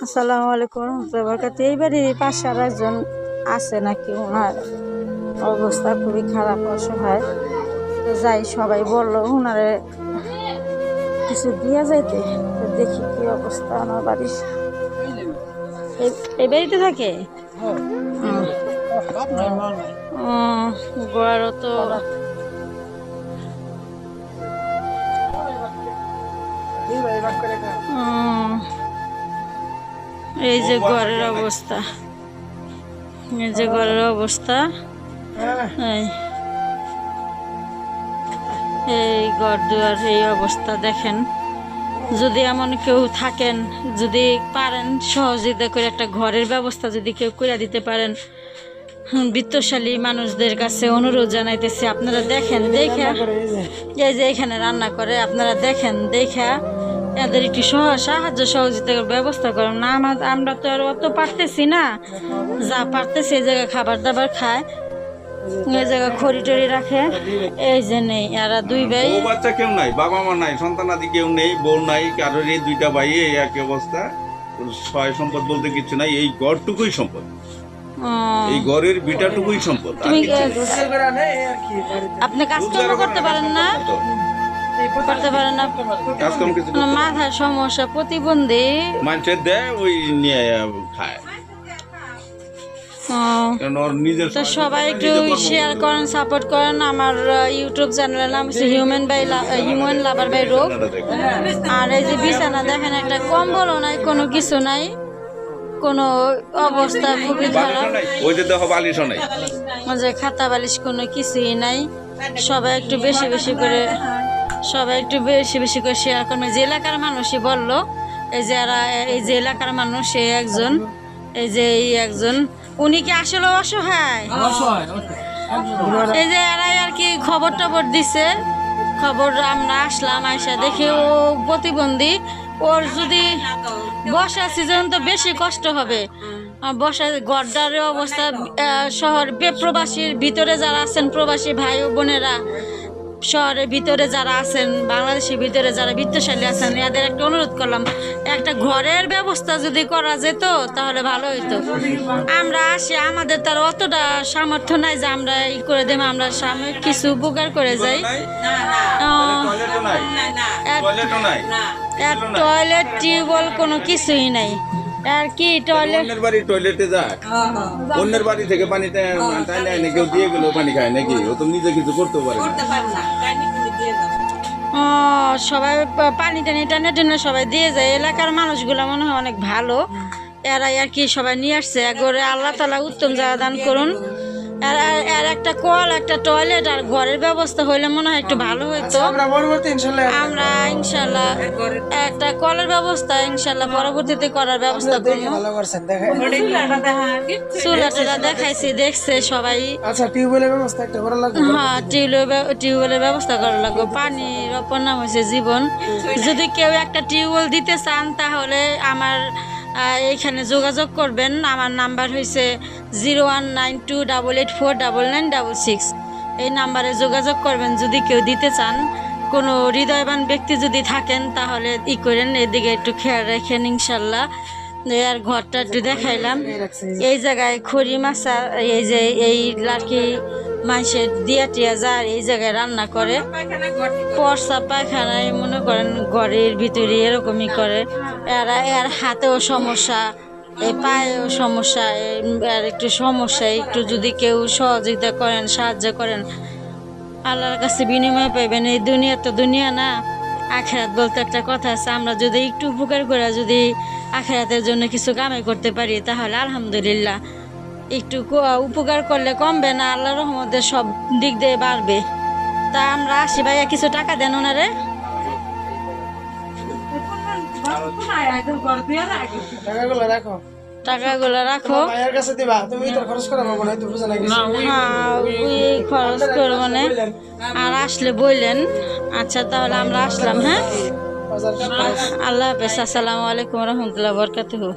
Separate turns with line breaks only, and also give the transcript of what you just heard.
আসসালামু আলাইকুম রহমতুল্লাহি ওয়া বারাকাতুহু। এই বাড়ির পাশে আর একজন আছে নাকি, ওনার অবস্থা খুবই খারাপ, অসহায়। তো যাই, সবাই বললো ওনারে কিছু দিয়া যাইতে। তো দেখি কি অবস্থা আমার বাড়ির। এই বাড়িতে থাকে বড় তো এই যে ঘরের অবস্থা, এই যে ঘরের অবস্থা, এই ঘর দুয়ার এই অবস্থা দেখেন। যদি এমন কেউ থাকেন, যদি পারেন সহযোগিতা করে একটা ঘরের ব্যবস্থা যদি কেউ করে দিতে পারেন, বিত্তশালী মানুষদের কাছে অনুরোধ জানাইতেছি। আপনারা দেখেন, দেখা এই যে এখানে রান্না করে, আপনারা দেখেন, দেখা এদের একটু সাহায্য সহযোগিতার ব্যবস্থা করেন না। আমরা তো আর অত পারতেছি না, যা পারতেছি এই জায়গায় খাবার দাবার খায়, এই জায়গায় খড়ি টড়ি রাখে। এই যে নেই, এরা দুই ভাই,
বাচ্চা কেউ নাই, বাবা মা নাই, সন্তানাদি কেউ নেই, বউ নাই কারোর, এই দুইটা ভাই এই একই অবস্থা। সয় সম্পদ বলতে কিছু নাই, এই ঘরটুকুই সম্পদ, এই ঘরের বিটাটুকুই সম্পদ।
আপনি কাজকর্ম করতে পারেন না, করতে পারেন না, মাথার সমস্যা, প্রতিবন্ধী
মানুষের দেয়, ওই নিয়ে খায়।
তো সবাই একটু শেয়ার করেন, সাপোর্ট করেন। আমার ইউটিউব চ্যানেলের নাম হচ্ছে হিউম্যান লাভার বাই রোগ। আর এই যে বিছানা দেখেন, একটা কম্বলও নাই, কোনো কিছু নাই, কোনো অবস্থা খুবই খারাপ। যে খাতা বালিশ কোনো কিছুই নাই। সবাই একটু বেশি বেশি করে শেয়ার করবেন। যে এলাকার মানুষই বললো, এই যে এই যে এলাকার মানুষ, এই একজন, এই যে এই একজন, উনি কি আসলে অসহায়? এই যে এরাই আর কি খবর টবর দিছে, খবর আমরা আসলাম, আইসা দেখি ও প্রতিবন্ধী। ওর যদি বসা সিজন তো বেশি কষ্ট হবে, বসা গড়দারের অবস্থা। শহর প্রবাসীর ভিতরে যারা আছেন, প্রবাসী ভাই ও বোনেরা, শহরের ভিতরে যারা আছেন, বাংলাদেশের ভিতরে যারা বিত্তশালী আছেন, এদের একটা অনুরোধ করলাম, একটা ঘরের ব্যবস্থা যদি করা যেত তাহলে ভালো হইতো। আমরা আসি, আমাদের তার অতটা সামর্থ্য নাই যে আমরা ই করে দেবো, আমরা সাময়িক কিছু উপকার করে যাই। টয়লেট, টিউবওয়েল কোনো কিছুই নাই। আর কি
অন্যের বাড়ি টয়লেটে যায়, অন্যের বাড়ি থেকে পানি টাইনে কেউ দিয়ে গেল, পানি খায় নাকি? ও তো নিজে কিছু করতে পারে না।
সবাই পানি টানি টানে টানে সবাই দিয়ে যায়। এলাকার মানুষগুলো মনে হয় অনেক ভালো, এরাই আর কি সবাই নিয়ে আসছে। একবারে আল্লাহ তাআলা উত্তম জায়গা দান করুন। আর একটা কল, একটা টয়লেট আর ঘরের ব্যবস্থা হইলে মনে হয় একটু ভালো হইতো। আমরা ইনশাল্লাহ একটা কলের ব্যবস্থা ইনশাল্লাহ পরবর্তীতে করার ব্যবস্থা করবো। চুলাটা দেখাইছি, দেখছে সবাই। হ্যাঁ, টিউবওয়েলের ব্যবস্থা করা লাগবে। পানির অপর নাম হয়েছে জীবন। যদি কেউ একটা টিউবওয়েল দিতে চান তাহলে আমার এইখানে যোগাযোগ করবেন। আমার নাম্বার হয়েছে 019288499966। এই নাম্বারে যোগাযোগ করবেন যদি কেউ দিতে চান। কোনো হৃদয়বান ব্যক্তি যদি থাকেন তাহলে ই করেন, এদিকে একটু খেয়াল রাখেন ইনশাল্লাহ। আর ঘরটা একটু দেখাইলাম। এই জায়গায় খড়ি মাছা, এই যে এই লাকি মানুষের দিয়া টিয়া যার এই জায়গায় রান্না করে, পরসা পায়খানায় মনে করেন ঘরের ভিতরে এরকমই করে। এর হাতেও সমস্যা, এই পায়েও সমস্যা, আর একটু সমস্যা। একটু যদি কেউ সহযোগিতা করেন, সাহায্য করেন, আল্লাহর কাছে বিনিময় পাইবেন। এই দুনিয়া তো দুনিয়া না, আখেরাত বলতে একটা কথা আছে। আমরা যদি একটু উপকার করে যদি আখেরাতের জন্য কিছু কামাই করতে পারি তাহলে আলহামদুলিল্লাহ। একটু উপকার করলে কমবে না, আল্লাহর রহমতে সব দিক দিয়ে বাড়বে। তা আমরা আসি, ভাইয়া কিছু টাকা দেন ওনারে। টাকাগুলো রাখো, খরচ করবো না। আর আসলে বললেন। আচ্ছা, তাহলে আমরা আসলাম। হ্যাঁ, আল্লাহ হাফেজ। আসসালামু আলাইকুম রহমতুল্লাহ বরকাতুহু।